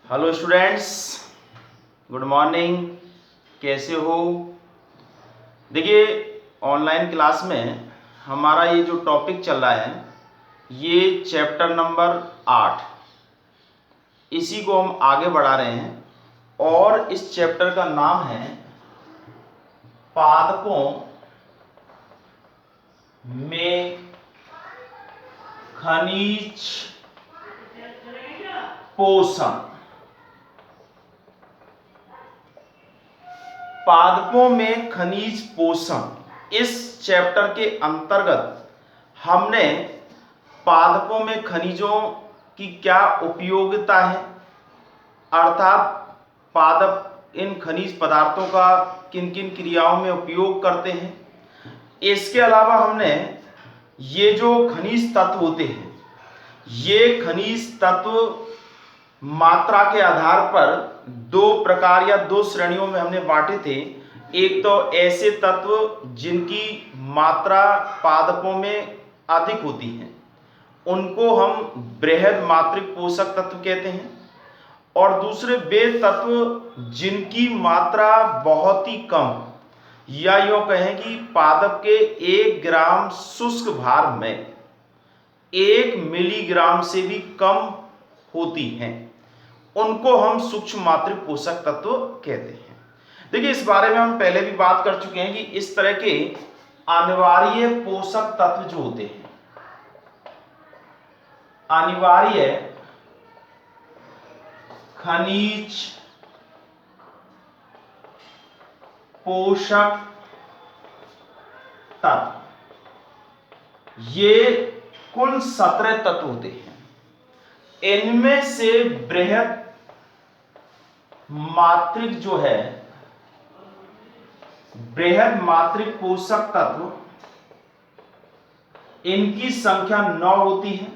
Hello students, good morning. कैसे हो? देखिए, ऑनलाइन क्लास में हमारा ये जो टॉपिक चल रहा है ये चैप्टर नंबर 8, इसी को हम आगे बढ़ा रहे हैं और इस चैप्टर का नाम है पादपों में खनिज पोषण। पादपों में खनिज पोषण, इस चैप्टर के अंतर्गत हमने पादपों में खनिजों की क्या उपयोगिता है, अर्थात पादप इन खनिज पदार्थों का किन किन क्रियाओं में उपयोग करते हैं। इसके अलावा हमने ये जो खनिज तत्व होते हैं, ये खनिज तत्व मात्रा के आधार पर दो प्रकार या दो श्रेणियों में हमने बांटे थे। एक तो ऐसे तत्व जिनकी मात्रा पादपों में अधिक होती है, उनको हम बृहद मात्रिक पोषक तत्व कहते हैं, और दूसरे वे तत्व जिनकी मात्रा बहुत ही कम, या यूं कहें कि पादप के 1 ग्राम शुष्क भार में 1 मिलीग्राम से भी कम होती हैं, उनको हम सूक्ष्म मात्रिक पोषक तत्व कहते हैं। देखिए, इस बारे में हम पहले भी बात कर चुके हैं कि इस तरह के अनिवार्य पोषक तत्व जो होते हैं, अनिवार्य खनिज पोषक तत्व, ये कुल 17 तत्व होते हैं। इनमें से बृहद मात्रिक जो है, बृहद मात्रिक पोषक तत्व, इनकी संख्या 9 होती है,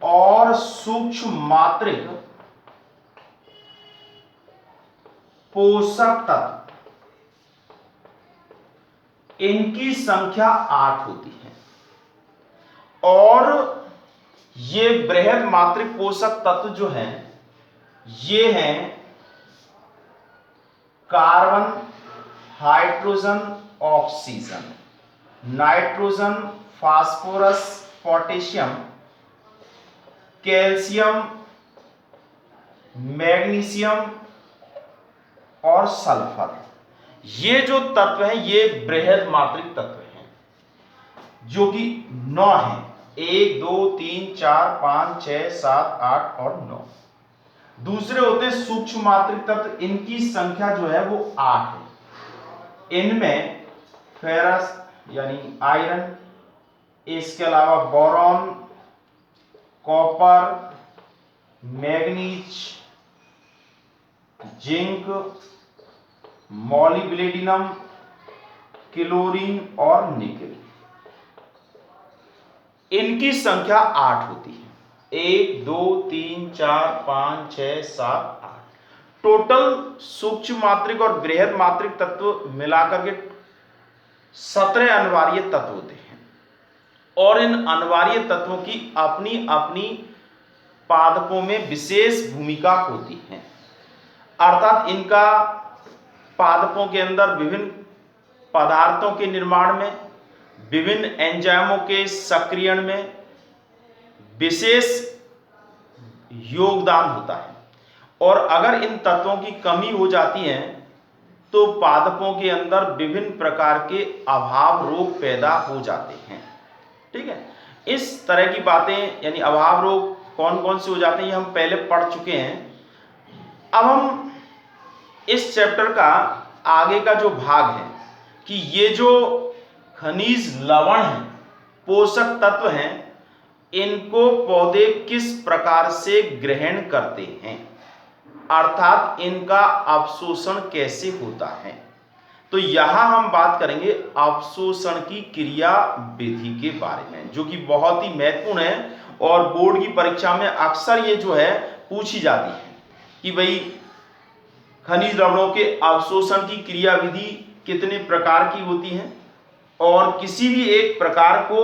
और सूक्ष्म मात्रिक पोषक तत्व, इनकी संख्या 8 होती है। और ये बृहद मात्रिक पोषक तत्व जो हैं, ये हैं carbon, hydrogen, oxygen, nitrogen, phosphorus, potassium, calcium, magnesium और सल्फर। ये जो तत्व हैं ये बृहद मात्रिक तत्व हैं, जो कि 9 हैं। 1 2 3 4 5 6 7 8 और 9। दूसरे होते हैं सूक्ष्म मात्रिक तत्व, इनकी संख्या जो है वो 8 है। इनमें फेरस यानी आयरन, इसके अलावा boron, copper, manganese, zinc, molybdenum, chlorine और निकेल, इनकी संख्या 8 होती है। 1 2 3 4 5 6 7 8 टोटल सूक्ष्म मात्रिक और बृहद मात्रिक तत्व मिलाकर के 17 अनिवार्य तत्व होते हैं। और इन अनिवार्य तत्वों की अपनी अपनी पादपों में विशेष भूमिका होती है, अर्थात इनका पादपों के अंदर विभिन्न पदार्थों के निर्माण में, विभिन्न एंजाइमों के सक्रियण में विशेष योगदान होता है। और अगर इन तत्वों की कमी हो जाती है तो पादपों के अंदर विभिन्न प्रकार के अभाव रोग पैदा हो जाते हैं। ठीक है, इस तरह की बातें यानी अभाव रोग कौन कौन से हो जाते हैं ये हम पहले पढ़ चुके हैं। अब हम इस चैप्टर का आगे का जो भाग है कि ये जो खनिज लवण हैं, पोषक तत्व हैं, इनको पौधे किस प्रकार से ग्रहण करते हैं, अर्थात इनका अवशोषण कैसे होता है। तो यहां हम बात करेंगे अवशोषण की क्रिया विधि के बारे में, जो कि बहुत ही महत्वपूर्ण है और बोर्ड की परीक्षा में अक्सर ये जो है पूछी जाती है कि भाई खनिज लवणों के अवशोषण की क्रिया विधि कितने प्रकार की होती है, और किसी भी एक प्रकार को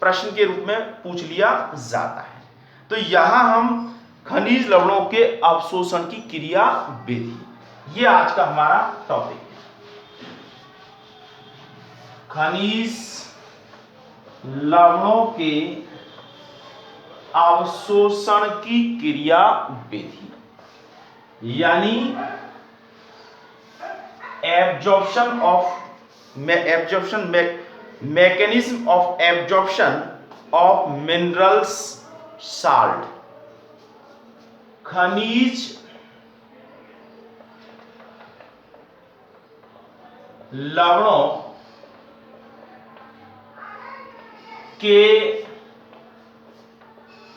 प्रश्न के रूप में पूछ लिया जाता है। तो यहां हम खनिज लवणों के अवशोषण की क्रिया विधि। ये आज का हमारा टॉपिक है, खनिज लवणों के अवशोषण की क्रिया विधि, यानी mechanism of absorption of minerals salt। खनिज लवणों के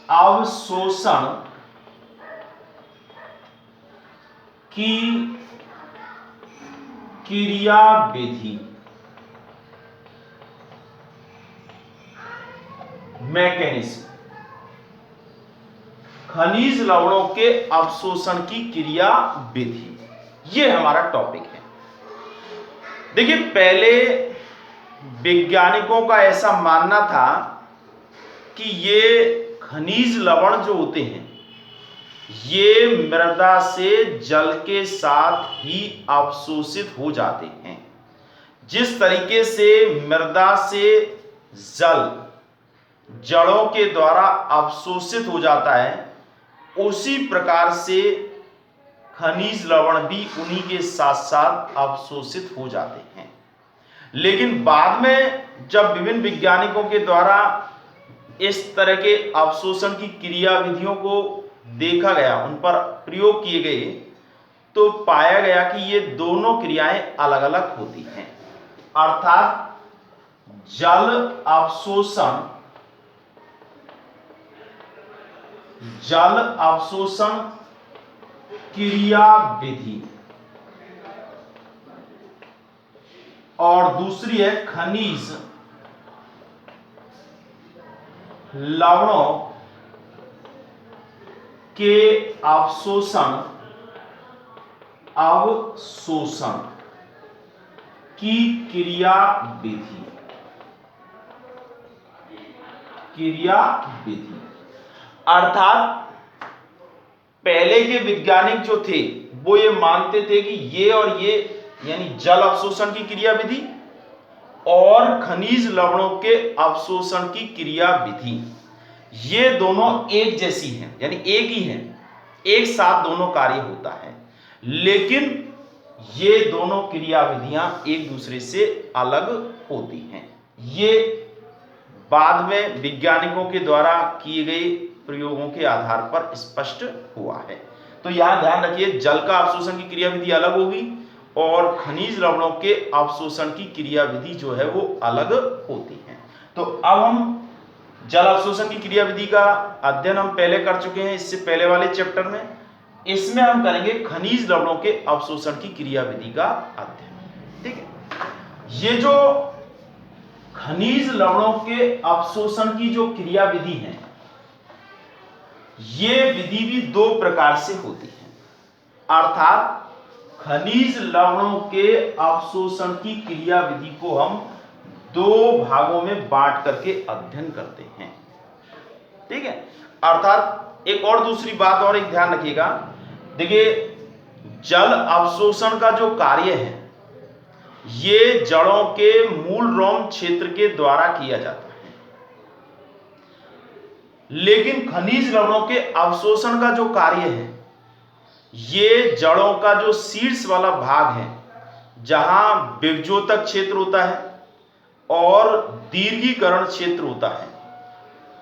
अवशोषण की क्रिया विधि, मैकेनिज्म। खनिज लवणों के अवशोषण की क्रिया विधि, ये हमारा टॉपिक है। देखिए, पहले वैज्ञानिकों का ऐसा मानना था कि ये खनिज लवण जो होते हैं ये मृदा से जल के साथ ही अवशोषित हो जाते हैं। जिस तरीके से मृदा से जल जड़ों के द्वारा अवशोषित हो जाता है, उसी प्रकार से खनिज लवण भी उन्हीं के साथ साथ अवशोषित हो जाते हैं। लेकिन बाद में जब विभिन्न वैज्ञानिकों के द्वारा इस तरह के अवशोषण की क्रिया विधियों को देखा गया, उन पर प्रयोग किए गए, तो पाया गया कि ये दोनों क्रियाएं अलग अलग होती हैं। अर्थात जल अवशोषण क्रिया विधि और दूसरी है खनिज लवणों के अवशोषण की क्रिया विधि। अर्थात पहले के वैज्ञानिक जो थे वो ये मानते थे कि ये और ये, यानी जल अवशोषण की क्रिया विधि और खनिज लवणों के अवशोषण की क्रिया विधि, ये दोनों एक जैसी हैं, यानी एक ही हैं, एक साथ दोनों कार्य होता है। लेकिन ये दोनों क्रिया विधियां एक दूसरे से अलग होती हैं। ये बाद में वैज्ञानिकों के द्वारा किए गए प्रयोगों के आधार पर स्पष्ट हुआ है। तो यहां ध्यान रखिए, जल का अवशोषण की क्रिया विधि अलग होगी और खनिज लवणों के अवशोषण की क्रिया विधि जो है वो अलग होती है। तो अब हम जल अवशोषण की क्रिया विधि का अध्ययन हम पहले कर चुके हैं, इससे पहले वाले चैप्टर में। इसमें हम करेंगे खनिज लवणों के अवशोषण की क्रिया विधि का अध्ययन। ठीक है, ये जो खनिज लवणों के अवशोषण की जो क्रिया विधि है, ये विधि भी दो प्रकार से होती है। अर्थात खनिज लवणों के अवशोषण की क्रिया विधि को हम दो भागों में बांट करके अध्ययन करते हैं। ठीक है, अर्थात एक और दूसरी बात और एक ध्यान रखिएगा। देखिए, जल अवशोषण का जो कार्य है ये जड़ों के मूल रोम क्षेत्र के द्वारा किया जाता है, लेकिन खनिज लवणों के अवशोषण का जो कार्य है ये जड़ों का जो शीर्ष वाला भाग है, जहां विभजोतक क्षेत्र होता है और दीर्घीकरण क्षेत्र होता है,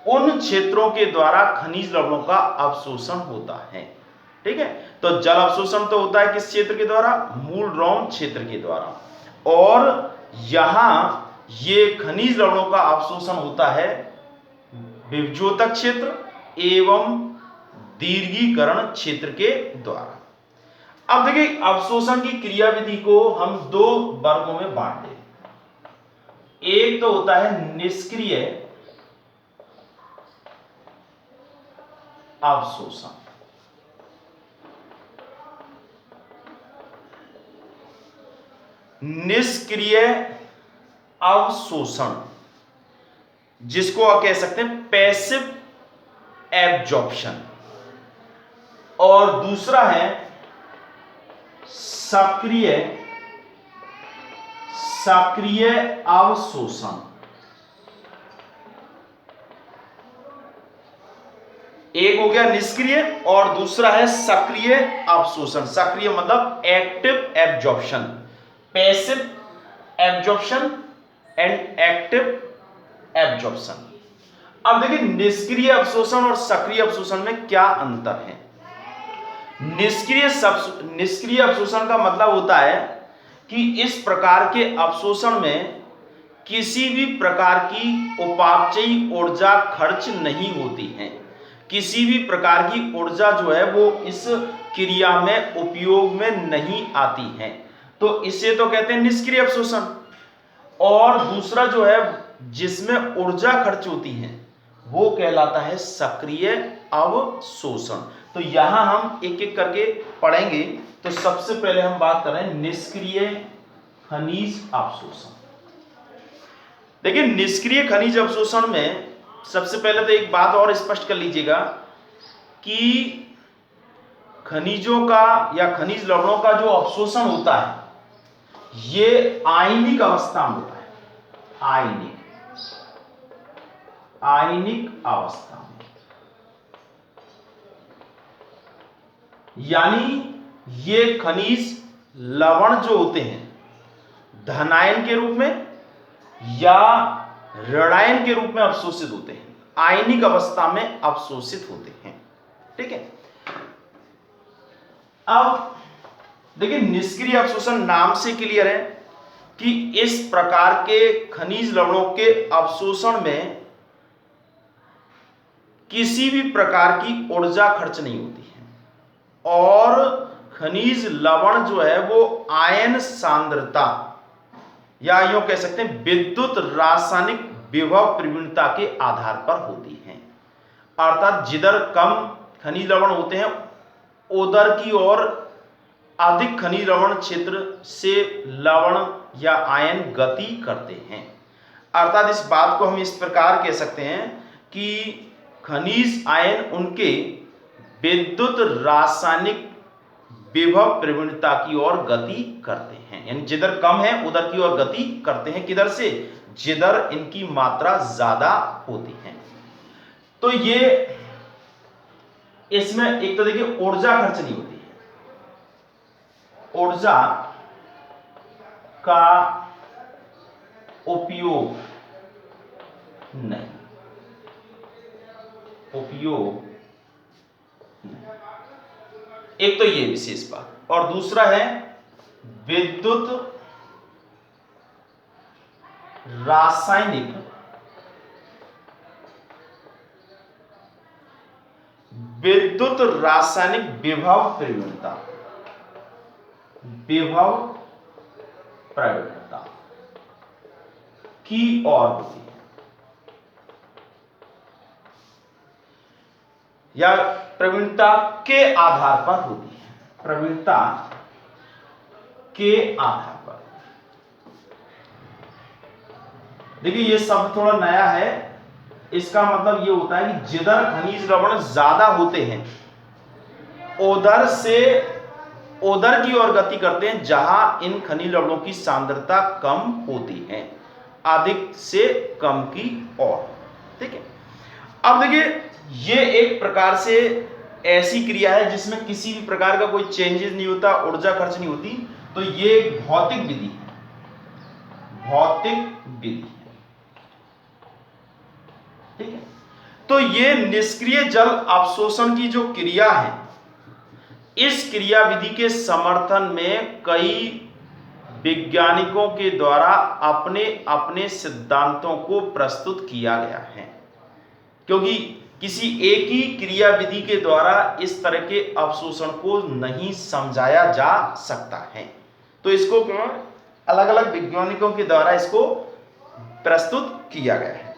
उन क्षेत्रों के द्वारा खनिज लवणों का अवशोषण होता है। ठीक है, तो जल अवशोषण तो होता है किस क्षेत्र के द्वारा? मूल रोम क्षेत्र के द्वारा। और यहां ये खनिज लवणों का अवशोषण होता है विभजोतक क्षेत्र एवं दीर्घीकरण क्षेत्र के द्वारा। अब देखिए, अवशोषण की क्रिया विधि को हम दो वर्गों में बांट दें। एक तो होता है निष्क्रिय अवशोषण, निष्क्रिय अवशोषण जिसको आप कह सकते हैं पैसिव एब्जॉर्प्शन। और दूसरा है सक्रिय अवशोषण। एक हो गया निष्क्रिय और दूसरा है सक्रिय अवशोषण। सक्रिय मतलब active absorption, passive absorption and active absorption. अब देखिए निष्क्रिय अवशोषण और सक्रिय अवशोषण में क्या अंतर है। निष्क्रिय अवशोषण का मतलब होता है कि इस प्रकार के अवशोषण में किसी भी प्रकार की उपापचयी ऊर्जा खर्च नहीं होती है। किसी भी प्रकार की ऊर्जा जो है वो इस क्रिया में उपयोग में नहीं आती है, तो इसे तो कहते हैं निष्क्रिय अवशोषण। और दूसरा जो है जिसमें ऊर्जा खर्च होती है वो कहलाता है सक्रिय अवशोषण। तो यहां हम एक एक करके पढ़ेंगे। तो सबसे पहले हम बात कर रहे हैं निष्क्रिय खनिज अवशोषण। देखिए निष्क्रिय खनिज अवशोषण में सबसे पहले तो एक बात और स्पष्ट कर लीजिएगा कि खनिजों का या खनिज लवणों का जो अवशोषण होता है ये आयनिक अवस्था में होता है। आयनिक अवस्था में, यानी ये खनिज लवण जो होते हैं धनायन के रूप में या ऋणायन के रूप में अवशोषित होते हैं, आयनिक अवस्था में अवशोषित होते हैं। ठीक है। अब देखिए निष्क्रिय अवशोषण नाम से क्लियर है कि इस प्रकार के खनिज लवणों के अवशोषण में किसी भी प्रकार की ऊर्जा खर्च नहीं होती है और खनिज लवण जो है वो आयन सांद्रता या यूं कह सकते हैं विद्युत रासायनिक विभव प्रवणता के आधार पर होती है। अर्थात जिधर कम खनिज लवण होते हैं उधर की ओर अधिक खनिज लवण क्षेत्र से लवण या आयन गति करते हैं। अर्थात इस बात को हम इस प्रकार कह सकते हैं कि खनिज आयन उनके विद्युत रासायनिक विभव प्रवणता की ओर गति करते हैं, यानी जिधर कम है उधर की ओर गति करते हैं। किधर से? जिधर इनकी मात्रा ज्यादा होती है। तो ये इसमें एक तो देखिए ऊर्जा खर्च नहीं होती है, ऊर्जा का उपयोग नहीं, एक तो ये विशेष बात। और दूसरा है विद्युत रासायनिक विभव प्रवणता की ओर होती है या प्रवणता के आधार पर होती है, प्रवणता के आधार पर। देखिए ये शब्द थोड़ा नया है, इसका मतलब ये होता है कि जिधर खनिज लवण ज्यादा होते हैं उधर की ओर गति करते हैं जहां इन खनिज लवणों की सांद्रता कम होती है, अधिक से कम की ओर। ठीक है। अब देखिए ये एक प्रकार से ऐसी क्रिया है जिसमें किसी भी प्रकार का कोई चेंजेस नहीं होता, ऊर्जा खर्च नहीं होती। तो ये एक भौतिक विधि है, भौतिक विधि है। ठीक है। तो ये निष्क्रिय जल अवशोषण की जो क्रिया है, इस क्रिया विधि के समर्थन में कई वैज्ञानिकों के द्वारा अपने अपने सिद्धांतों को प्रस्तुत किया गया है, क्योंकि किसी एक ही क्रिया विधि के द्वारा इस तरह के अवशोषण को नहीं समझाया जा सकता है। तो इसको अलग अलग वैज्ञानिकों के द्वारा इसको प्रस्तुत किया गया है।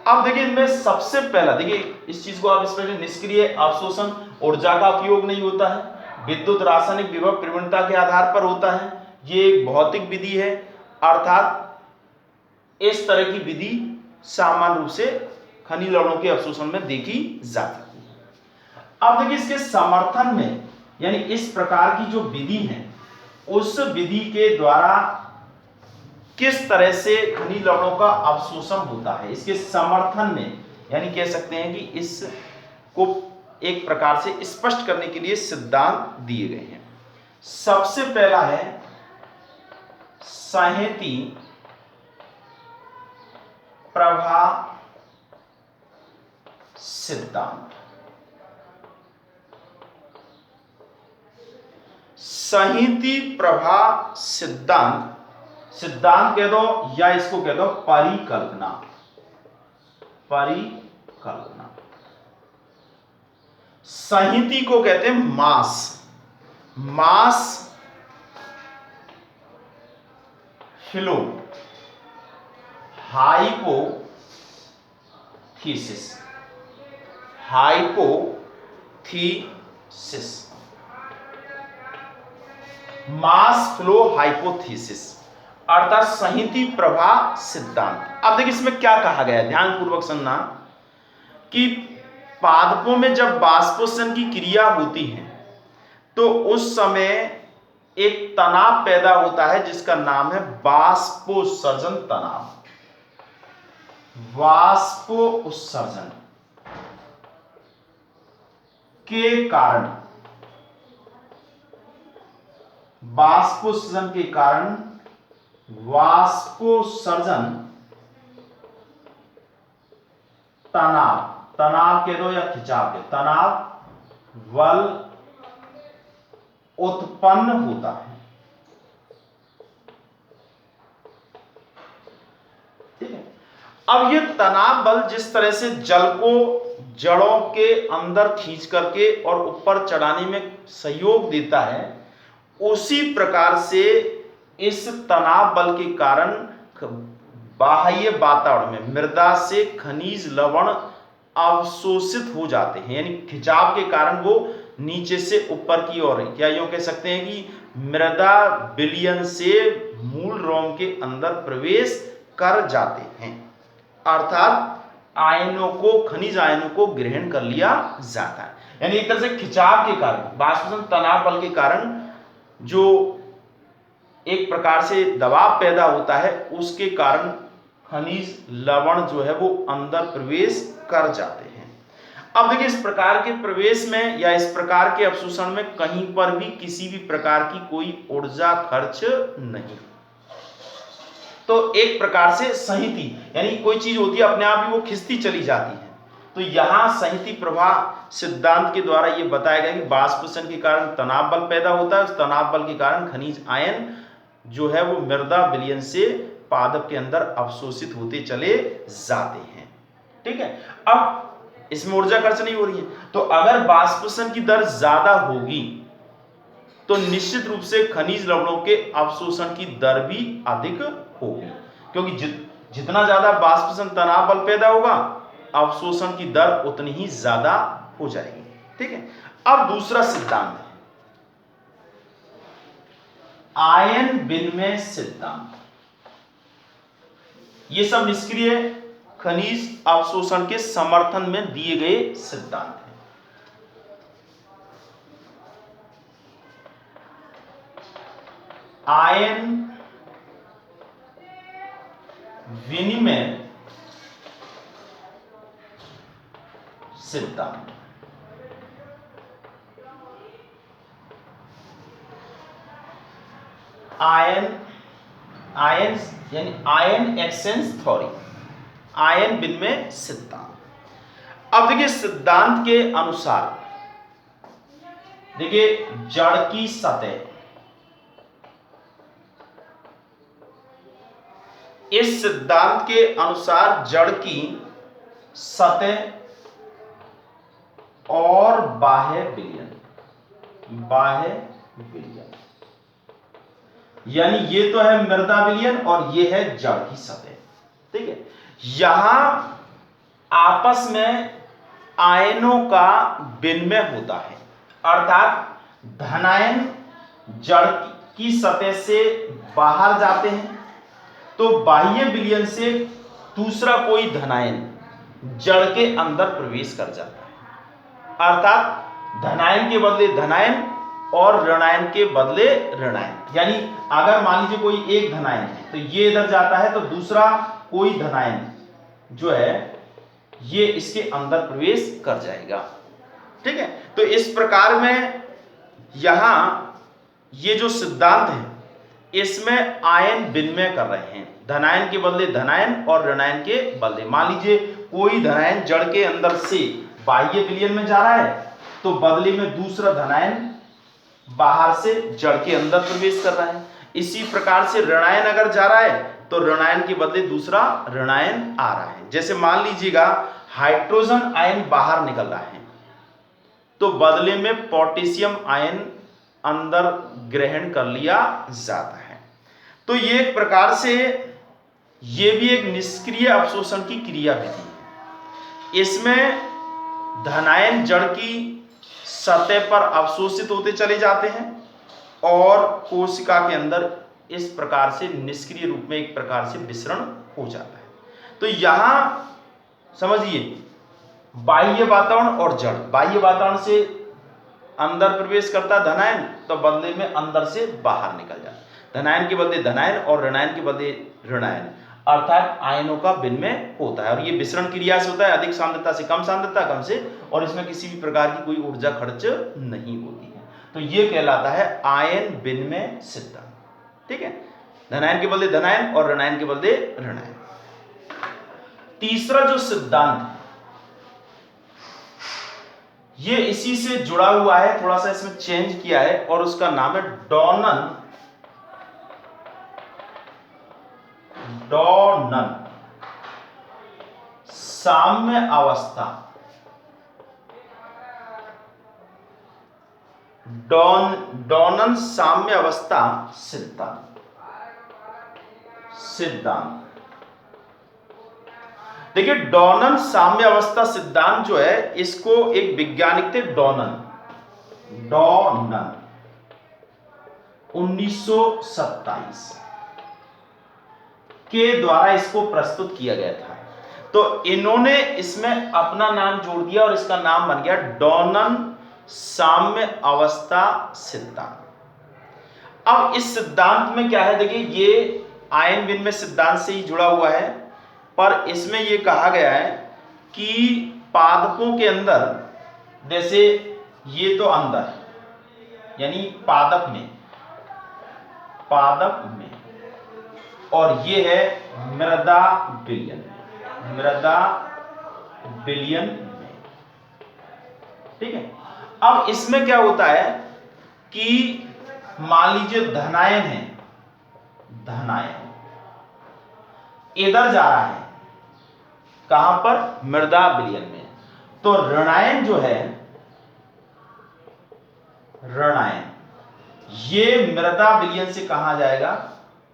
अब देखिए इनमें सबसे पहला, देखिए इस चीज को आप इसमें निष्क्रिय अवशोषण, ऊर्जा का उपयोग नहीं होता है, विद्युत रासायनिक विभव प्रवणता के आधार पर होता है, ये एक भौतिक विधि है। अर्थात इस तरह की विधि सामान्य रूप से खनिज लवणों के अवशोषण में देखी जाती है। अब देखिए इसके समर्थन में, यानी इस प्रकार की जो विधि है उस विधि के द्वारा किस तरह से खनिज लवणों का अवशोषण होता है, इसके समर्थन में, यानी कह सकते हैं कि इसको एक प्रकार से स्पष्ट करने के लिए सिद्धांत दिए गए हैं। सबसे पहला है संहति प्रवाह सिद्धांत। संहति प्रवाह सिद्धांत, सिद्धांत कह दो या इसको कह दो परिकल्पना, परिकल्पना। संहति को कहते हैं mass, mass flow hypothesis, hypothesis, mass flow hypothesis अर्थात संहति प्रवाह सिद्धांत। अब देखिए इसमें क्या कहा गया है, ध्यान पूर्वक सुनना, कि पादपों में जब बाष्पोत्सर्जन की क्रिया होती है तो उस समय एक तनाव पैदा होता है जिसका नाम है बाष्पोत्सर्जन तनाव। बाष्पोत्सर्जन के कारण, बाष्पोत्सर्जन के कारण बाष्पोत्सर्जन तनाव, तनाव के दो या खिंचाव के, तनाव बल उत्पन्न होता है। ठीक है, अब ये तनाव बल जिस तरह से जल को जड़ों के अंदर खींच करके और ऊपर चढ़ाने में सहयोग देता है, उसी प्रकार से इस तनाव बल के कारण बाह्य वातावरण में मृदा से खनिज लवण अवशोषित हो जाते हैं, यानी खिंचाव के कारण वो नीचे से ऊपर की ओर, क्या यूं कह सकते हैं कि मृदा विलयन से मूल रोम के अंदर प्रवेश कर जाते हैं, अर्थात आयनों को, खनिज आयनों को ग्रहण कर लिया जाता है। यानी एक तरह से खिंचाव के कारण, बाष्पोत्सर्जन तनाव बल के कारण जो एक प्रकार से दबाव पैदा होता है, उसके कारण खनिज लवण जो है वो अंदर प्रवेश कर जाते हैं। अब देखिए इस प्रकार के प्रवेश में या इस प्रकार के अवशोषण में कहीं पर भी किसी भी प्रकार की कोई ऊर्जा खर्च नहीं। तो एक प्रकार से संहति, यानी कोई चीज होती है अपने आप ही वो खिंचती चली जाती है, तो यहां संहति प्रवाह सिद्धांत के द्वारा ये बताया गया कि बाष्पोत्सर्जन के कारण तनाव बल पैदा होता है, उस तनाव बल के कारण खनिज आयन जो है वो मृदा विलयन से पादप के अंदर अवशोषित होते चले जाते हैं। ठीक है, अब इसमें ऊर्जा खर्च नहीं हो रही है, तो अगर बाष्पोत्सर्जन की दर ज्यादा होगी तो निश्चित रूप से खनिज लवणों के अवशोषण की दर भी अधिक होगी, क्योंकि जितना ज्यादा बाष्पोत्सर्जन तनाव बल पैदा होगा, अवशोषण की दर उतनी ही ज्यादा हो जाएगी। ठीक है, अब दूसरा सिद्धांत है आयन विनिमय सिद्धांत। ये सब निष्क्रिय खनिज अवशोषण के समर्थन में दिए गए सिद्धांत हैं। आयन विनिमय सिद्धांत। आयन यानी आयन एक्सचेंज थ्योरी, आयन विनिमय सिद्धांत। अब देखिए सिद्धांत के अनुसार, देखिए जड़ की सतह, इस सिद्धांत के अनुसार जड़ की सतह और बाह्य विलयन, बाह्य विलयन, यानी ये तो है मृदा विलयन और ये है जड़ की सतह। ठीक है, यहां आपस में आयनों का विनिमय होता है, अर्थात धनायन जड़ की सतह से बाहर जाते हैं तो बाह्य विलयन से दूसरा कोई धनायन जड़ के अंदर प्रवेश कर जाता है, अर्थात धनायन के बदले धनायन और ऋणायन के बदले ऋणायन। यानी अगर मान लीजिए कोई एक धनायन है तो ये इधर जाता है, तो दूसरा कोई धनायन जो है ये इसके अंदर प्रवेश कर जाएगा। ठीक है, तो इस प्रकार में यहां ये जो सिद्धांत है इसमें आयन विनिमय कर रहे हैं, धनायन के बदले धनायन और ऋणायन के बदले। मान लीजिए कोई धनायन जड़ के अंदर से बाह्य विलयन में जा रहा है, तो बदले में दूसरा धनायन बाहर से जड़ के अंदर प्रवेश कर रहा है। इसी प्रकार से ऋणायन अगर जा रहा है तो ऋणायन के बदले दूसरा ऋणायन आ रहा है। जैसे मान लीजिएगा हाइड्रोजन आयन बाहर निकल रहा है, तो बदले में पोटेशियम आयन अंदर ग्रहण कर लिया जाता है। तो ये एक प्रकार से ये भी एक निष्क्रिय अवशोषण की क्रिया विधि है। इसमें धनायन जड़ की सतह पर अवशोषित होते चले जाते हैं और कोशिका के अंदर इस प्रकार से निष्क्रिय रूप में एक प्रकार से विसरण हो जाता है। तो यहां समझिए बाह्य वातावरण और जड़, बाह्य वातावरण से अंदर प्रवेश करता है धनायन, तो बदले में अंदर से बाहर निकल जाता है। धनायन के बदले धनायन और ऋणायन के बदले ऋणायन, अर्थात आयनों का विनिमय होता है। और ये विसरण क्रिया से होता है, अधिक सांद्रता से कम सांद्रता, कम से, और इसमें किसी भी प्रकार की कोई ऊर्जा खर्च नहीं होती है। तो ये कहलाता है आयन विनिमय सिद्धांत। ठीक है, धनायन के बदले धनायन और ऋणायन के बदले ऋणायन। तीसरा जो सिद्धांत है ये इसी से जुड़ा हुआ है, थोड़ा सा इसमें चेंज किया है, और उसका नाम है डॉनन साम्य अवस्था। डॉनन साम्य अवस्था सिद्धांत। देखिए डॉनन साम्य अवस्था सिद्धांत जो है इसको एक वैज्ञानिक थे डॉनन 1927 के द्वारा इसको प्रस्तुत किया गया था। तो इन्होंने इसमें अपना नाम जोड़ दिया और इसका नाम बन गया डॉनन साम्य अवस्था सिद्धांत। अब इस सिद्धांत में क्या है, देखिए ये आयन विनिमय सिद्धांत से ही जुड़ा हुआ है, पर इसमें यह कहा गया है कि पादपों के अंदर, जैसे ये तो अंदर यानी पादप में, और ये है मृदा विलयन में। ठीक है, अब इसमें क्या होता है कि मान लीजिए धनायन है, धनायन इधर जा रहा है, कहां पर, मृदा विलयन में। तो ऋणायन जो है, ऋणायन ये मृदा विलयन से कहां जाएगा,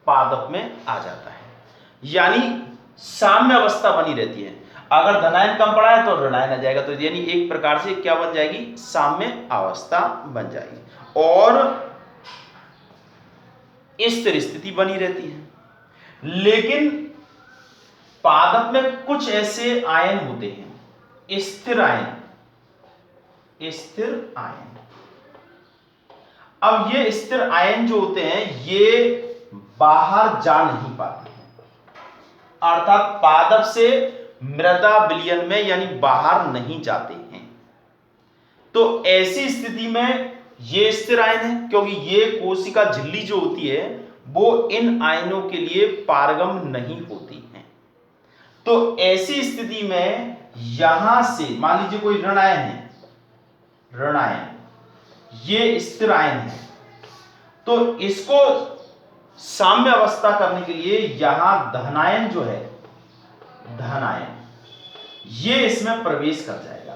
पादप में आ जाता है। यानी साम्य अवस्था बनी रहती है। अगर धनायन कम पड़ा है तो ऋणायन आ जाएगा। तो यानी एक प्रकार से क्या बन जाएगी, साम्य अवस्था बन जाएगी और स्थिर स्थिति बनी रहती है। लेकिन पादप में कुछ ऐसे आयन होते हैं, स्थिर आयन। अब ये स्थिर आयन जो होते हैं ये बाहर जा नहीं पाते हैं, अर्थात पादप से मृदा विलयन में यानी बाहर नहीं जाते हैं। तो ऐसी स्थिति में ये स्थिर आयन है, क्योंकि ये कोशिका झिल्ली जो होती है वो इन आयनों के लिए पारगम नहीं होती है। तो ऐसी स्थिति में यहां से मान लीजिए कोई ऋणायन है, ऋणायन ये स्थिर आयन है, तो इसको साम्य अवस्था करने के लिए यहां धनायन जो है, धनायन ये इसमें प्रवेश कर जाएगा,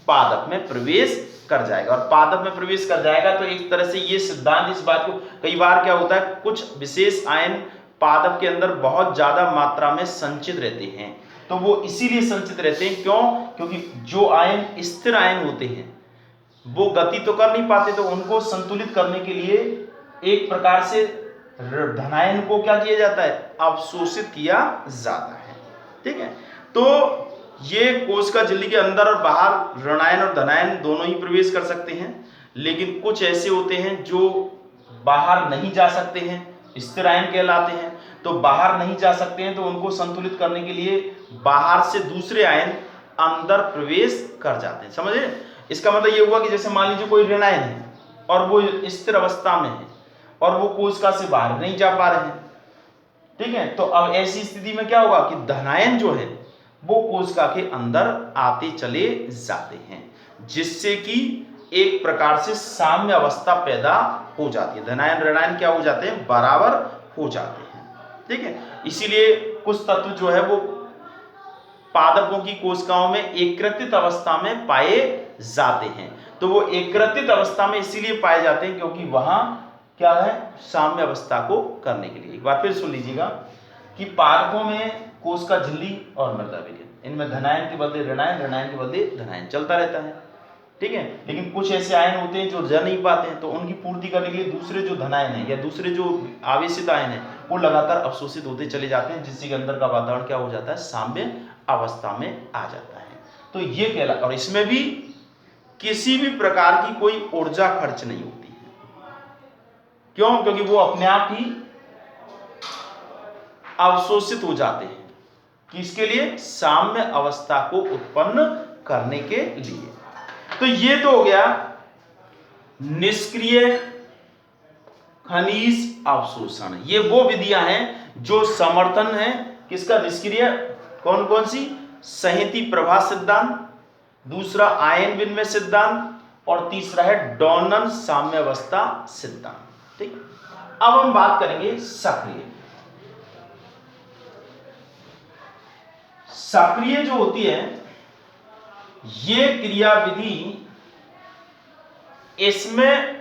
पादप में प्रवेश कर जाएगा। और पादप में प्रवेश कर जाएगा तो एक तरह से ये सिद्धांत इस बात को, कई बार क्या होता है कुछ विशेष आयन पादप के अंदर बहुत ज्यादा मात्रा में संचित रहते हैं, तो वो इसीलिए संचित रहते हैं, क्यों, क्योंकि जो आयन स्थिर आयन होते हैं वो गति तो कर नहीं पाते, तो उनको संतुलित करने के लिए एक प्रकार से धनायन को क्या किया जाता है, अवशोषित किया जाता है। ठीक है, तो ये कोशिका झिल्ली के अंदर और बाहर ऋणायन और धनायन दोनों ही प्रवेश कर सकते हैं, लेकिन कुछ ऐसे होते हैं जो बाहर नहीं जा सकते हैं, स्थिर आयन कहलाते हैं। तो बाहर नहीं जा सकते हैं तो उनको संतुलित करने के लिए बाहर से दूसरे आयन अंदर प्रवेश कर जाते हैं। समझे? इसका मतलब ये हुआ कि जैसे मान लीजिए कोई ऋणायन है और वो स्थिर अवस्था में है और वो कोशिका से बाहर नहीं जा पा रहे हैं, ठीक है, तो अब ऐसी स्थिति में क्या होगा कि धनायन जो है वो कोशिका के अंदर आते चले जाते हैं, जिससे कि एक प्रकार से साम्य अवस्था पैदा हो जाती है। धनायन ऋणायन क्या हो जाते हैं? बराबर हो जाते हैं, ठीक है। इसीलिए कुछ तत्व जो है वो पादपों की कोशिकाओं में एकत्रित अवस्था में पाए जाते हैं। तो वो एकत्रित अवस्था में इसीलिए पाए जाते हैं क्योंकि वहां क्या है? साम्य अवस्था को करने के लिए। एक बार फिर सुन लीजिएगा कि पादपों में कोशिका झिल्ली और मृदा विलयन, इनमें धनायन के बदले ऋणायन, ऋणायन के बदले धनायन चलता रहता है, ठीक है। लेकिन कुछ ऐसे आयन होते हैं जो जा नहीं पाते हैं, तो उनकी पूर्ति करने के लिए दूसरे जो धनायन है या दूसरे जो आवेशित आयन है वो लगातार अवशोषित होते चले जाते हैं, जिससे कि अंदर का वातावरण क्या हो जाता है? साम्य अवस्था में आ जाता है। तो ये कहला, और इसमें भी किसी भी प्रकार की कोई ऊर्जा खर्च नहीं होती है। क्यों? क्योंकि वो अपने आप ही अवशोषित हो जाते हैं। किसके लिए? साम्य अवस्था को उत्पन्न करने के लिए। तो ये तो हो गया निष्क्रिय खनिज अवशोषण। ये वो विधियां हैं जो समर्थन है किसका? निष्क्रिय। कौन कौन सी? संहति प्रवाह सिद्धांत, दूसरा आयन विनिमय सिद्धांत, और तीसरा है डॉनन साम्यावस्था सिद्धांत, ठीक। अब हम बात करेंगे सक्रिय। सक्रिय जो होती है ये क्रियाविधि, इसमें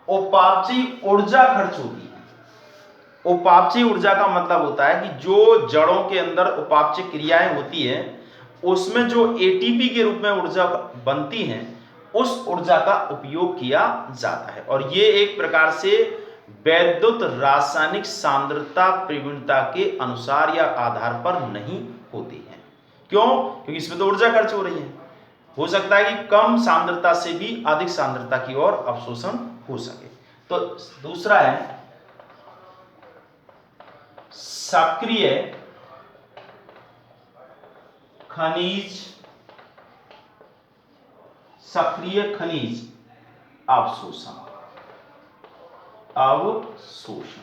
उपापचयी ऊर्जा खर्च होती है। उपापचयी ऊर्जा का मतलब होता है कि जो जड़ों के अंदर उपापचय क्रियाएं होती है उसमें जो एटीपी के रूप में ऊर्जा बनती है उस ऊर्जा का उपयोग किया जाता है। और ये एक प्रकार से वैद्युत रासायनिक सांद्रता प्रवणता के अनुसार या आधार पर नहीं होती है। क्यों? क्योंकि इसमें तो ऊर्जा खर्च हो रही है। हो सकता है कि कम सांद्रता से भी अधिक सांद्रता की ओर अवशोषण हो सके। तो दूसरा है सक्रिय खनिज, सक्रिय खनिज अवशोषण। अवशोषण,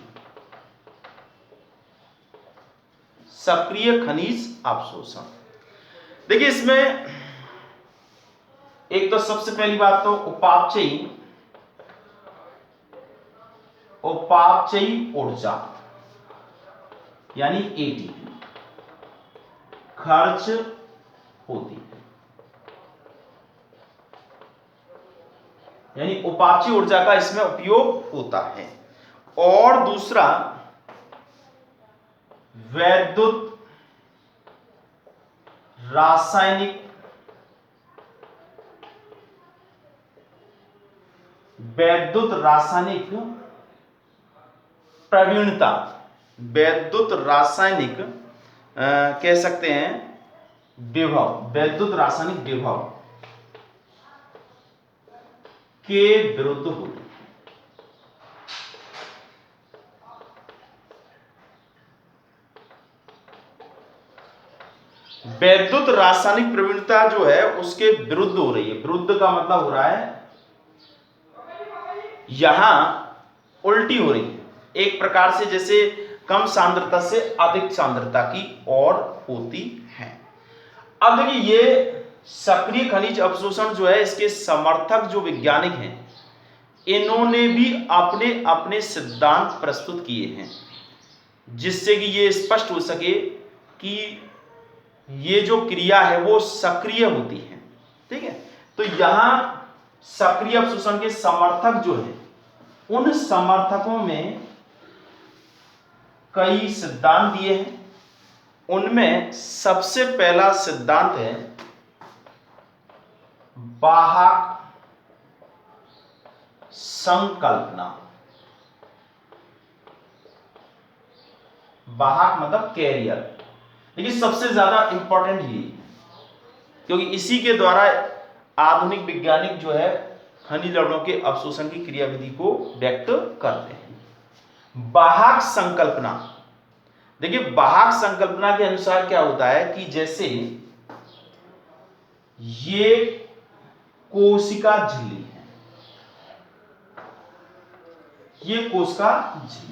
सक्रिय खनिज अवशोषण। देखिए इसमें एक तो सबसे पहली बात तो उपापचयी ऊर्जा यानी एटीपी खर्च होती है, यानी उपापचयी ऊर्जा का इसमें उपयोग होता है। और दूसरा वैद्युत रासायनिक प्रवीणता, वैद्युत रासायनिक कह सकते हैं विभव, वैद्युत रासायनिक विभव के विरुद्ध होती है। वैद्युत रासायनिक प्रवणता जो है उसके विरुद्ध हो रही है। विरुद्ध का मतलब हो रहा है यहां उल्टी हो रही है, एक प्रकार से जैसे कम सांद्रता से अधिक सांद्रता की ओर होती है। अब देखिए ये सक्रिय खनिज अवशोषण जो है इसके समर्थक जो वैज्ञानिक हैं इन्होंने भी अपने अपने सिद्धांत प्रस्तुत किए हैं जिससे कि ये स्पष्ट हो सके कि ये जो क्रिया है वो सक्रिय होती है, ठीक है। तो यहां सक्रिय अवशोषण के समर्थक जो है उन समर्थकों में कई सिद्धांत दिए हैं। उनमें सबसे पहला सिद्धांत है वाहक संकल्पना। वाहक मतलब कैरियर। लेकिन सबसे ज्यादा इंपॉर्टेंट ये क्योंकि इसी के द्वारा आधुनिक वैज्ञानिक जो है खनिज लवणों के अवशोषण की क्रियाविधि को व्यक्त करते हैं। वाहक संकल्पना, देखिए वाहक संकल्पना के अनुसार क्या होता है कि जैसे ये कोशिका झिल्ली है, ये कोशिका झिल्ली,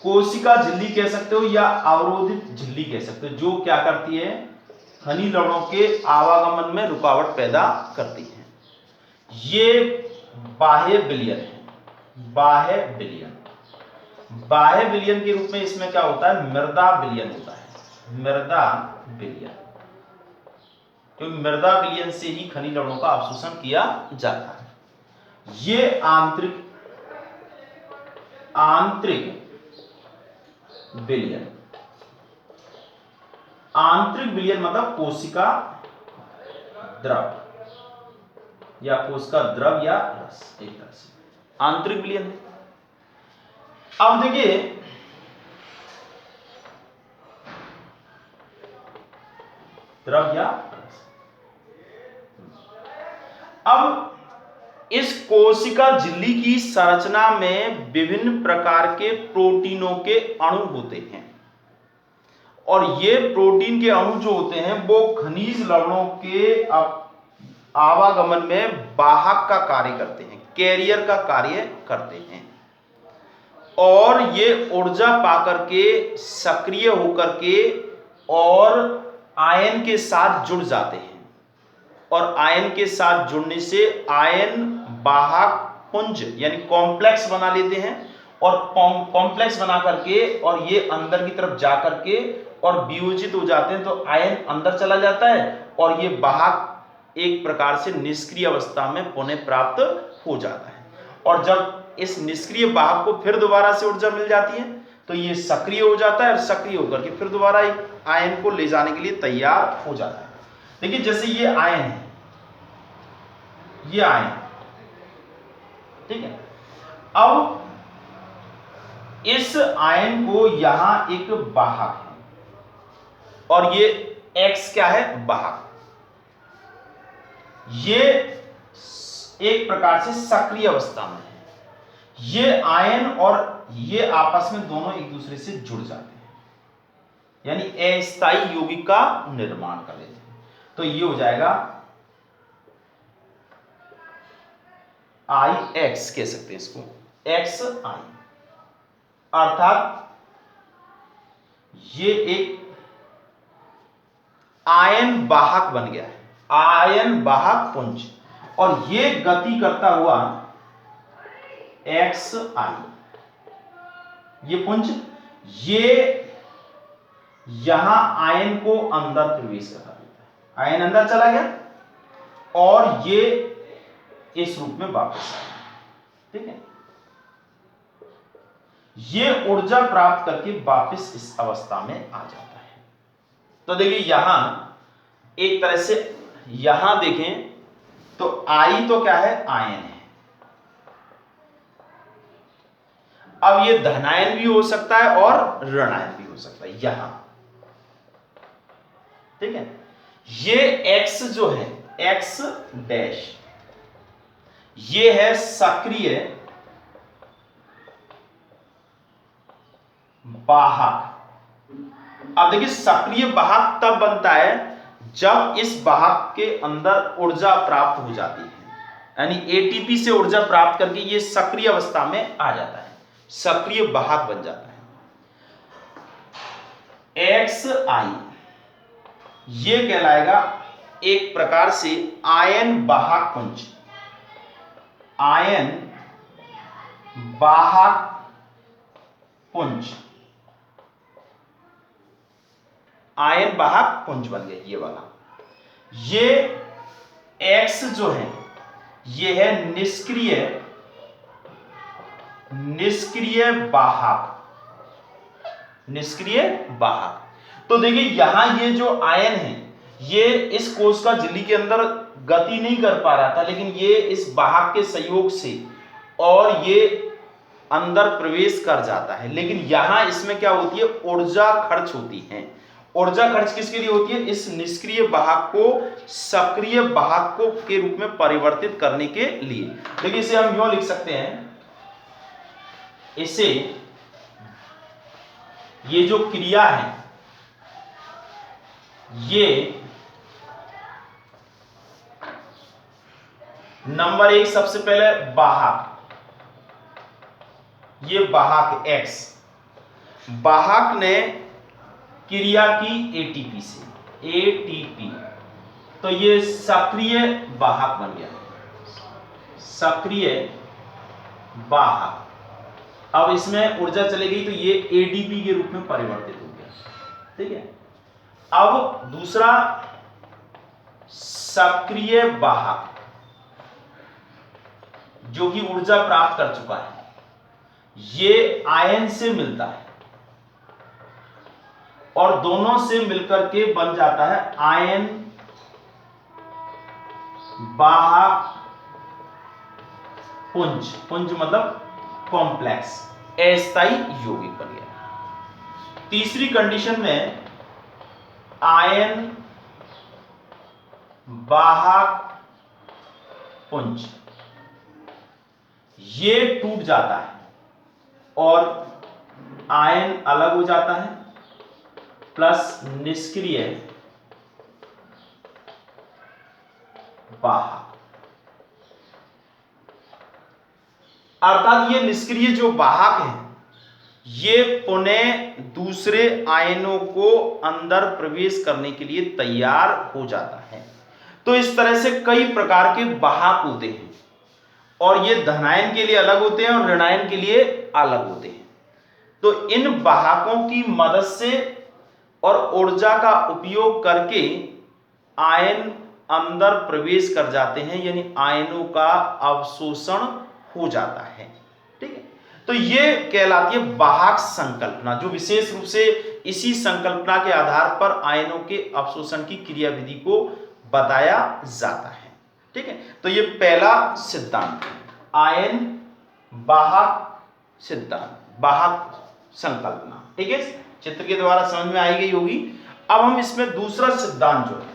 कोशिका झिल्ली कह सकते हो या अवरोधित झिल्ली कह सकते हो, जो क्या करती है खनिज लवणों के आवागमन में रुकावट पैदा करती है। ये बाह्य विलयन है, बाह्य विलयन, बाह्य विलयन के रूप में इसमें क्या होता है मृदा विलयन होता है, मृदा विलयन, क्योंकि मृदा विलयन से ही खनिज लवणों का अवशोषण किया जाता है। ये आंतरिक विलयन, आंतरिक विलयन मतलब कोशिका द्रव या कोशिका द्रव या रस, एक तरह से आंतरिक विलयन है। अब देखिए द्रव या रस, अब इस कोशिका झिल्ली की संरचना में विभिन्न प्रकार के प्रोटीनों के अणु होते हैं और ये प्रोटीन के अणु जो होते हैं वो खनिज लवणों के आवागमन में वाहक का कार्य करते हैं, कैरियर का कार्य करते हैं और ये ऊर्जा पाकर के सक्रिय होकर के और आयन के साथ जुड़ जाते हैं और आयन के साथ जुड़ने से आयन वाहक पुंज यानी कॉम्प्लेक्स बना लेते हैं और कॉम्प्लेक्स बना करके और ये अंदर की तरफ जा करके और वियोजित हो जाते हैं, तो आयन अंदर चला जाता है और ये वाहक एक प्रकार से निष्क्रिय अवस्था में पुनः प्राप्त हो जाता है और जब इस निष्क्रिय वाहक को फिर दोबारा से ऊर्जा मिल जाती है तो ये सक्रिय हो जाता है और सक्रिय होकर के फिर दोबारा एक आयन को ले जाने के लिए तैयार हो जाता है। देखिए जैसे ये आयन है, ये आयन, ठीक है, अब इस आयन को यहां एक वाहक है और ये X क्या है वाहक, ये एक प्रकार से सक्रिय अवस्था में है। ये आयन और ये आपस में दोनों एक दूसरे से जुड़ जाते हैं यानी अस्थायी यौगिक का निर्माण कर लेते हैं, तो ये हो जाएगा IX कह सकते हैं इसको, XI, अर्थात ये एक आयन वाहक बन गया है, आयन वाहक पुंज, और ये गति करता हुआ XI, ये पुंज ये यहां आयन को अंदर प्रवेश करा देता है, आयन अंदर चला गया और ये इस रूप में वापस आया, ठीक है, ये ऊर्जा प्राप्त करके वापस इस अवस्था में आ जाता है। तो देखिए यहां एक तरह से यहां देखें तो I तो क्या है आयन है, अब ये धनायन भी हो सकता है और ऋणायन भी हो सकता है यहां, ठीक है। ये X जो है X डैश ये है सक्रिय वाहक। अब देखिए सक्रिय वाहक तब बनता है जब इस वाहक के अंदर ऊर्जा प्राप्त हो जाती है, यानी एटीपी से ऊर्जा प्राप्त करके ये सक्रिय अवस्था में आ जाता है, सक्रिय वाहक बन जाता है। XI ये कहलाएगा एक प्रकार से आयन वाहक पुंज, आयन वाहक पुंज, आयन वाहक पुंज बन गया ये वाला। ये X जो है ये है निष्क्रिय वाहक, निष्क्रिय वाहक। तो देखिए यहां ये जो आयन है ये इस कोशिका झिल्ली के अंदर गति नहीं कर पा रहा था, लेकिन ये इस वाहक के सहयोग से और ये अंदर प्रवेश कर जाता है, लेकिन यहां इसमें क्या होती है ऊर्जा खर्च होती है ऊर्जा खर्च किसके लिए होती है? इस निष्क्रिय वाहक को सक्रिय वाहक को के रूप में परिवर्तित करने के लिए। देखिए इसे हम यूं लिख सकते हैं, इसे ये जो क्रिया है ये नंबर एक, सबसे पहले वाहक, ये वाहक X, वाहक ने क्रिया की एटीपी से, एटीपी, तो ये सक्रिय वाहक बन गया, सक्रिय वाहक। अब इसमें ऊर्जा चली गई तो ये एडीपी के रूप में परिवर्तित हो गया, ठीक है। अब दूसरा सक्रिय वाहक जो कि ऊर्जा प्राप्त कर चुका है, ये आयन से मिलता है और दोनों से मिलकर के बन जाता है आयन वाहक पुंज, पुंज मतलब कॉम्प्लेक्स, अस्थायी यौगिक बन गया। तीसरी कंडीशन में आयन वाहक पुंज ये टूट जाता है और आयन अलग हो जाता है, प्लस निष्क्रिय वाहक, अर्थात ये निष्क्रिय जो वाहक है ये पुनः दूसरे आयनों को अंदर प्रवेश करने के लिए तैयार हो जाता है। तो इस तरह से कई प्रकार के वाहक होते हैं और ये धनायन के लिए अलग होते हैं और ऋणायन के लिए अलग होते हैं। तो इन वाहकों की मदद से और ऊर्जा का उपयोग करके आयन अंदर प्रवेश कर जाते हैं, यानी आयनों का अवशोषण हो जाता है, ठीक है। तो ये कहलाती है वाहक संकल्पना, जो विशेष रूप से इसी संकल्पना के आधार पर आयनों के अवशोषण की क्रियाविधि को बताया जाता है, ठीक है। तो ये पहला सिद्धांत आयन वाहक सिद्धांत, वाहक संकल्पना, ठीक है, चित्र के द्वारा समझ में आई गई होगी। अब हम इसमें दूसरा सिद्धांत जो है,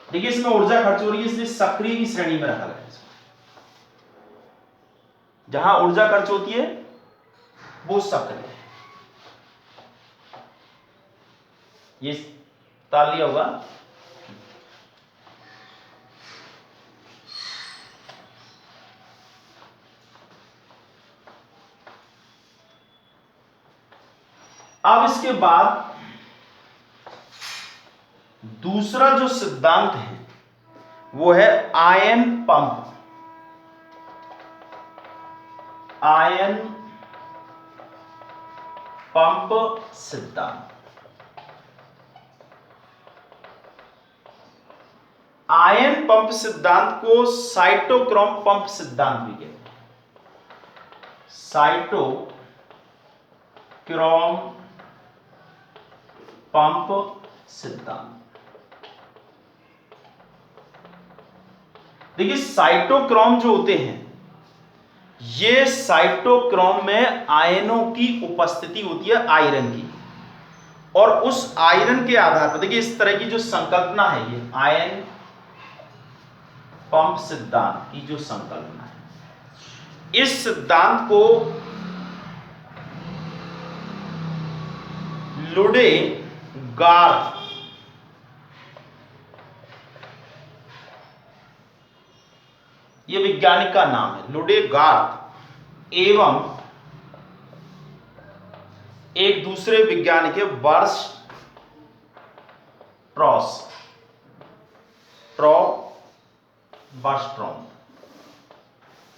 देखिए इसमें ऊर्जा खर्च हो रही है इसलिए सक्रिय की श्रेणी में रखा गया है। जहां ऊर्जा खर्च होती है वो सक्रिय है, ये ताल लिया होगा। अब इसके बाद दूसरा जो सिद्धांत है वो है आयन पंप, आयन पंप सिद्धांत। आयन पंप सिद्धांत को साइटोक्रोम पंप सिद्धांत भी कहते हैं, साइटोक्रोम पंप सिद्धांत। देखिए साइटोक्रोम जो होते हैं ये साइटोक्रोम में आयनों की उपस्थिति होती है, आयरन की, और उस आयरन के आधार पर देखिए इस तरह की जो संकल्पना है, ये आयन पंप सिद्धांत की जो संकल्पना है, इस सिद्धांत को लुडेगार्थ ये वैज्ञानिक का नाम है, लुडेगार्थ, एवं एक दूसरे वैज्ञानिक है बर्स्ट्रॉम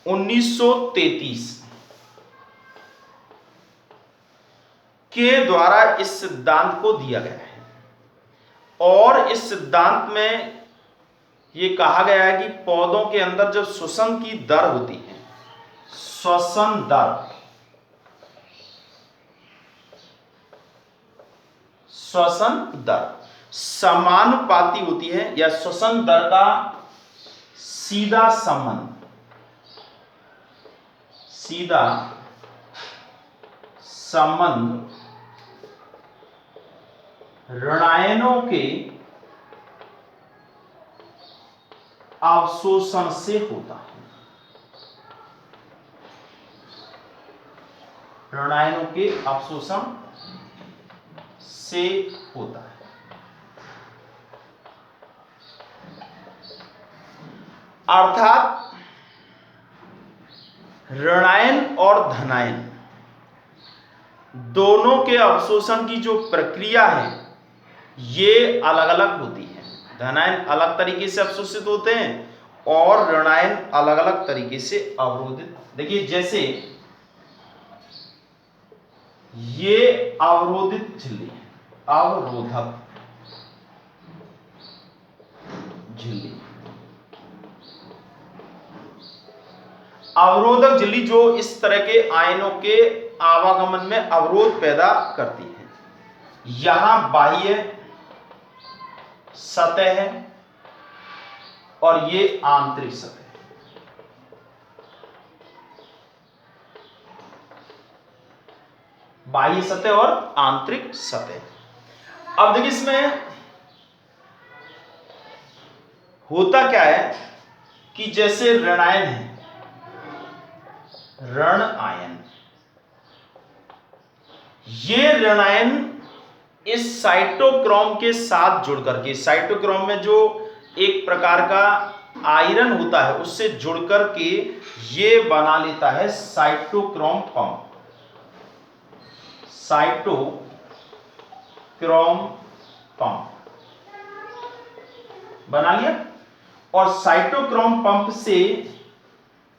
1933 के द्वारा इस सिद्धांत को दिया गया है। और इस सिद्धांत में ये कहा गया है कि पौधों के अंदर जो श्वसन की दर होती है, श्वसन दर, श्वसन दर समानुपाती होती है, या श्वसन दर का सीधा संबंध ऋणायनों के अवशोषण से होता है। ऋणायनों के अवशोषण से होता है। अर्थात ऋणायन और धनायन दोनों के अवशोषण की जो प्रक्रिया है ये अलग अलग होती है। धनायन अलग तरीके से अवशोषित होते हैं और ऋणायन अलग अलग तरीके से अवरोधित। देखिए जैसे ये अवरोधित झिल्ली है, अवरोधक झिल्ली, अवरोधक झिल्ली जो इस तरह के आयनों के आवागमन में अवरोध पैदा करती है। यहां बाह्य सतह है और ये आंतरिक सतह है। बाह्य सतह और आंतरिक सतह। अब देखिए इसमें होता क्या है कि जैसे ऋणायन है, ऋण आयन, ये ऋणायन इस साइटोक्रोम के साथ जुड़ करके, साइटोक्रोम में जो एक प्रकार का आयरन होता है उससे जुड़ करके ये बना लेता है साइटोक्रोम पंप। साइटोक्रोम पंप बना लिया और साइटोक्रोम पंप से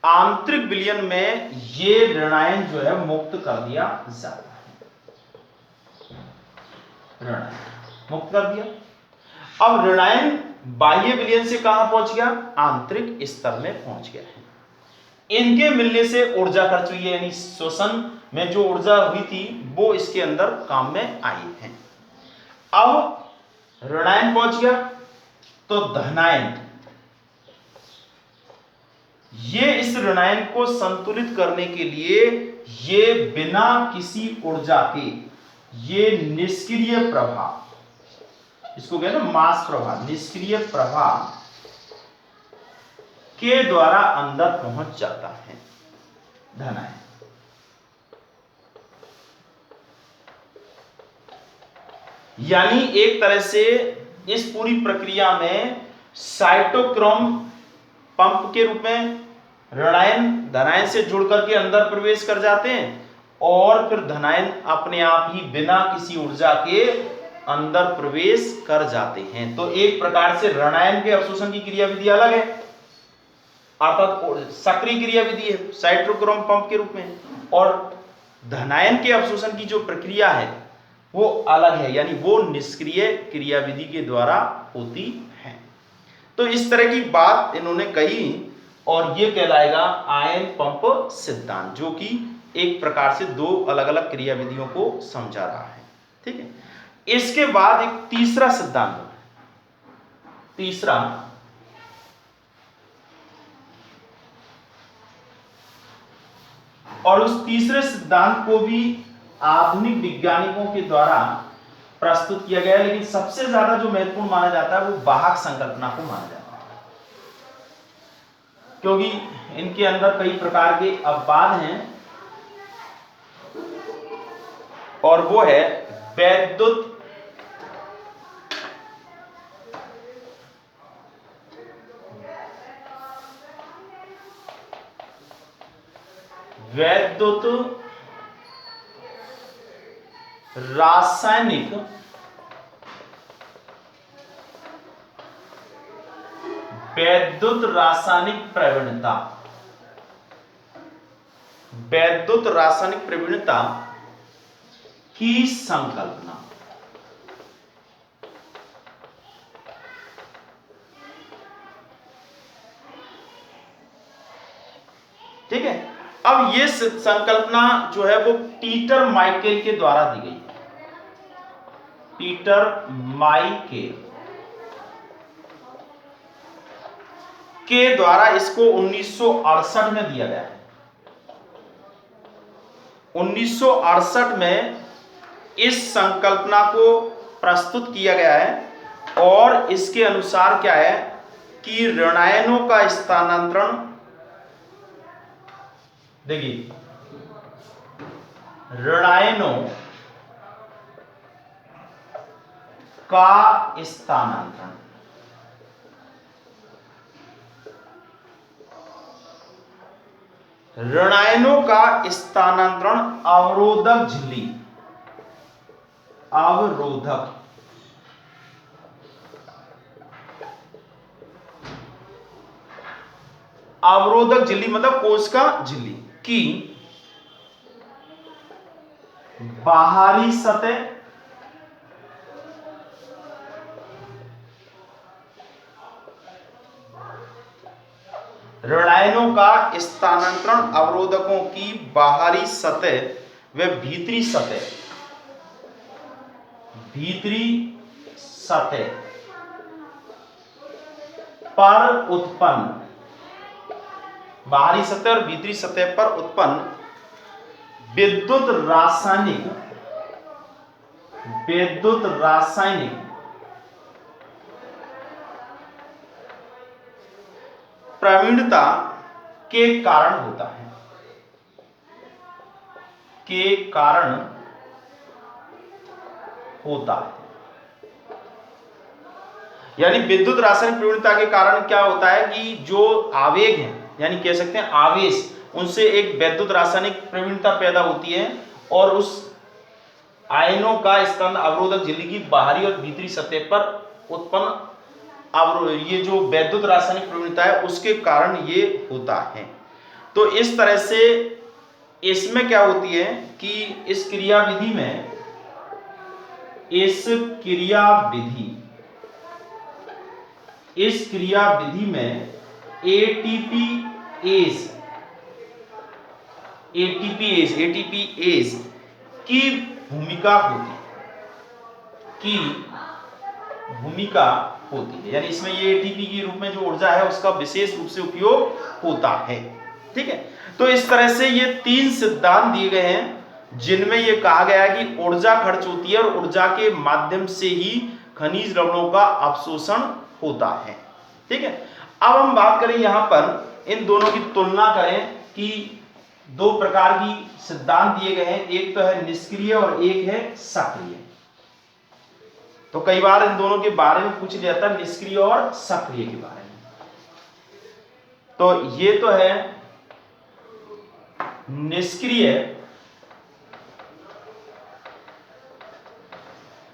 आंतरिक विलयन में ये ऋणायन जो है मुक्त कर दिया जाता है। ऋणायन मुक्त कर दिया। अब ऋणायन बाह्य विलयन से कहां पहुंच गया? आंतरिक स्तर में पहुंच गया है। इनके मिलने से ऊर्जा खर्च हुई है, यानी शोषण में जो ऊर्जा हुई थी वो इसके अंदर काम में आई है। अब ऋणायन पहुंच गया तो धनायन, ये इस ऋणायन को संतुलित करने के लिए ये बिना किसी ऊर्जा के, ये निष्क्रिय प्रभाव, इसको कहते हैं मास प्रभाव, निष्क्रिय प्रभाव के द्वारा अंदर पहुंच जाता है धनायन। यानी एक तरह से इस पूरी प्रक्रिया में साइटोक्रोम पंप के रूप में ऋणायन धनायन से जुड़ करके अंदर प्रवेश कर जाते हैं और फिर धनायन अपने आप ही बिना किसी ऊर्जा के अंदर प्रवेश कर जाते हैं। तो एक प्रकार से ऋणायन के अवशोषण की क्रियाविधि अलग है, अर्थात सक्रिय क्रियाविधि है साइटोक्रोम पंप के रूप में, और धनायन के अवशोषण की जो प्रक्रिया है वो अलग है, यानी वो निष्क्रिय क्रियाविधि के द्वारा होती है। तो इस तरह की बात इन्होंने कही और ये कहलाएगा आयन पंप सिद्धांत, जो कि एक प्रकार से दो अलग अलग क्रियाविधियों को समझा रहा है। ठीक है, इसके बाद एक तीसरा सिद्धांत है, तीसरा और उस तीसरे सिद्धांत को भी आधुनिक वैज्ञानिकों के द्वारा प्रस्तुत किया गया है, लेकिन सबसे ज्यादा जो महत्वपूर्ण माना जाता है वो वाहक संकल्पना को माना जाता है, क्योंकि इनके अंदर कई प्रकार के अपवाद हैं और वो है वैद्युत रासायनिक प्रवणता, वैद्युत रासायनिक प्रवणता की संकल्पना। ठीक है, अब ये संकल्पना जो है वो पीटर माइकेल के द्वारा दी गई। पीटर माइकेल के द्वारा इसको 1968 में दिया गया है। 1968 में इस संकल्पना को प्रस्तुत किया गया है और इसके अनुसार क्या है कि ऋणायनों का स्थानांतरण, देखिए ऋणायनों का स्थानांतरण, ऋणायनों का स्थानांतरण अवरोधक झिल्ली, अवरोधक अवरोधक झिल्ली मतलब कोशिका झिल्ली की बाहरी सतह ऋणायनों का स्थानांतरण अवरोधकों की बाहरी सतह व भीतरी सतह पर उत्पन्न, बाहरी सतह और भीतरी सतह पर उत्पन्न विद्युत रासायनिक प्रवीणता के कारण होता है, यानी विद्युत रासायनिक प्रवीणता के कारण क्या होता है कि जो आवेग हैं, यानी कह सकते हैं आवेश, उनसे एक विद्युत रासायनिक प्रवीणता पैदा होती है और उस आयनों का स्थान अवरोधक झिल्ली की बाहरी और भीतरी सतह पर उत्पन्न ये जो विद्युत रासायनिक प्रवीणता है उसके कारण ये होता है। तो इस तरह से इसमें क्या होती है कि इस क्रियाविधि में एटीपीएज की भूमिका होती है, यानी इसमें ये एटीपी के रूप में जो ऊर्जा है उसका विशेष रूप से उपयोग होता है। ठीक है, तो इस तरह से ये 3 सिद्धांत दिए गए हैं जिनमें ये कहा गया है कि ऊर्जा खर्च होती है और ऊर्जा के माध्यम से ही खनिज लवणों का अवशोषण होता है। ठीक है, अब हम बात करें यहां पर इन दोनों की तुलना करें कि 2 प्रकार की सिद्धांत दिए गए हैं, एक तो है निष्क्रिय और एक है सक्रिय। तो कई बार इन दोनों के बारे में पूछ लिया जाता है, निष्क्रिय और सक्रिय के बारे में। तो ये तो है निष्क्रिय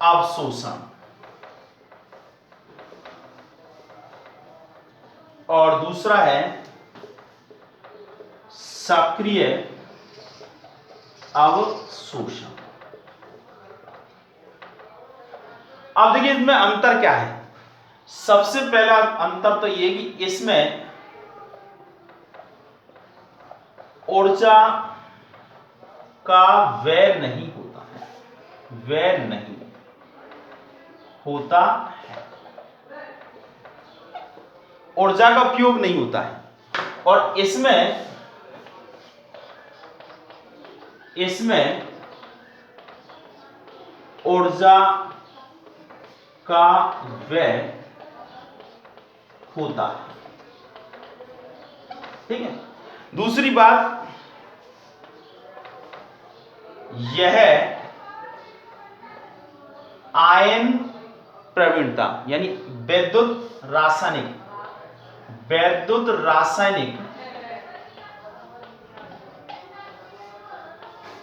अवशोषण और दूसरा है सक्रिय अवशोषण। अब देखिए इसमें अंतर क्या है। सबसे पहला अंतर तो ये कि इसमें ऊर्जा का व्यय नहीं होता है, व्यय नहीं होता है, ऊर्जा का उपयोग नहीं होता है। और इसमें ऊर्जा का व्यय होता है। ठीक है, दूसरी बात यह आयन प्रवीणता यानी वैद्युत रासायनिक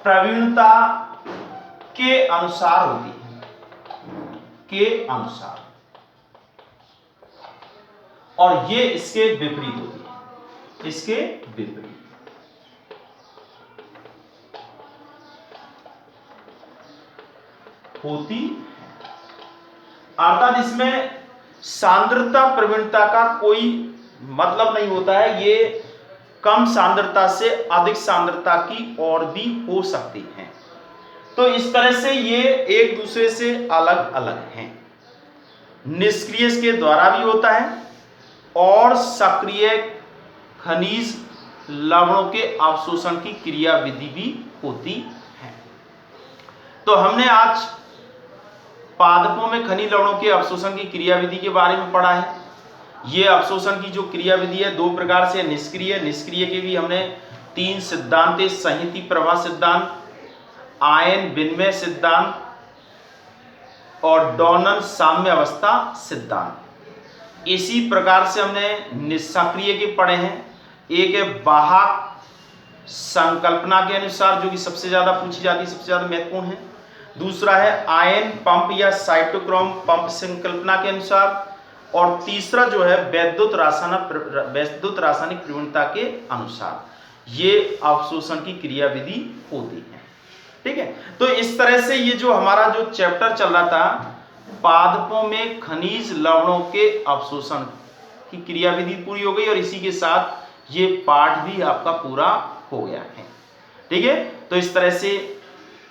प्रवीणता के अनुसार होती है, और ये इसके विपरीत होती है, इसके विपरीत होती। अर्थात इसमें सांद्रता प्रवीणता का कोई मतलब नहीं होता है, ये कम सांद्रता से अधिक सांद्रता की ओर भी हो सकती हैं। तो इस तरह से ये एक दूसरे से अलग अलग हैं। निष्क्रिय के द्वारा भी होता है और सक्रिय खनिज लवणों के अवशोषण की क्रियाविधि भी होती है। तो हमने आज पादपों में खनिज लवणों के अवशोषण की क्रियाविधि के बारे में पढ़ा है। ये अवशोषण की जो क्रियाविधि है दो प्रकार से, निष्क्रिय, निष्क्रिय के भी हमने 3 सिद्धांत है, संहति प्रवाह सिद्धांत, आयन विनिमय सिद्धांत और डॉनन साम्य अवस्था सिद्धांत। इसी प्रकार से हमने निष्क्रिय के पढ़े हैं। एक है वाहक संकल्पना के अनुसार, जो कि सबसे ज्यादा पूछी जाती है, सबसे ज्यादा महत्वपूर्ण है। दूसरा है आयन पंप या साइटोक्रोम पंप संकल्पना के अनुसार, और तीसरा जो है वैद्युत रासायनिक प्रवणता के अनुसार ये अवशोषण की क्रियाविधि होती है। ठीक है, तो इस तरह से ये जो हमारा जो चैप्टर चल रहा था पादपों में खनिज लवणों के अवशोषण की क्रियाविधि पूरी हो गई, और इसी के साथ ये पाठ भी आपका पूरा हो गया है। ठीक है, तो इस तरह से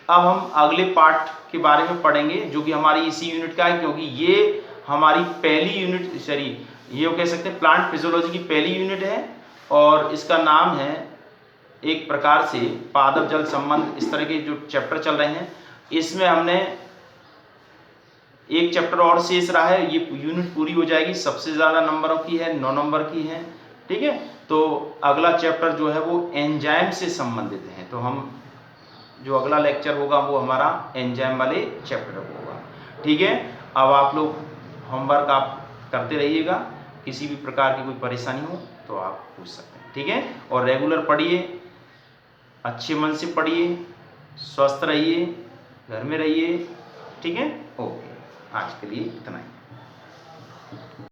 अब हम अगले पाठ के बारे में पढ़ेंगे, जो कि हमारी इसी यूनिट का है, क्योंकि ये हमारी पहली यूनिट, ये कह सकते हैं प्लांट फिजियोलॉजी की पहली यूनिट है, और इसका नाम है एक प्रकार से पादप जल संबंध। इस तरह के जो चैप्टर चल रहे हैं इसमें हमने एक चैप्टर और शेष रहा है, ये यूनिट पूरी हो जाएगी। सबसे ज़्यादा नंबरों की है, 9 नंबर की है। ठीक है, तो अगला चैप्टर जो है वो एंजाइम से संबंधित है, तो हम जो अगला लेक्चर होगा वो हमारा एंजाइम वाले चैप्टर होगा। ठीक है, अब आप लोग होमवर्क आप करते रहिएगा, किसी भी प्रकार की कोई परेशानी हो तो आप पूछ सकते हैं। ठीक है, और रेगुलर पढ़िए, अच्छे मन से पढ़िए, स्वस्थ रहिए, घर में रहिए। ठीक है, ओके, आज के लिए इतना ही।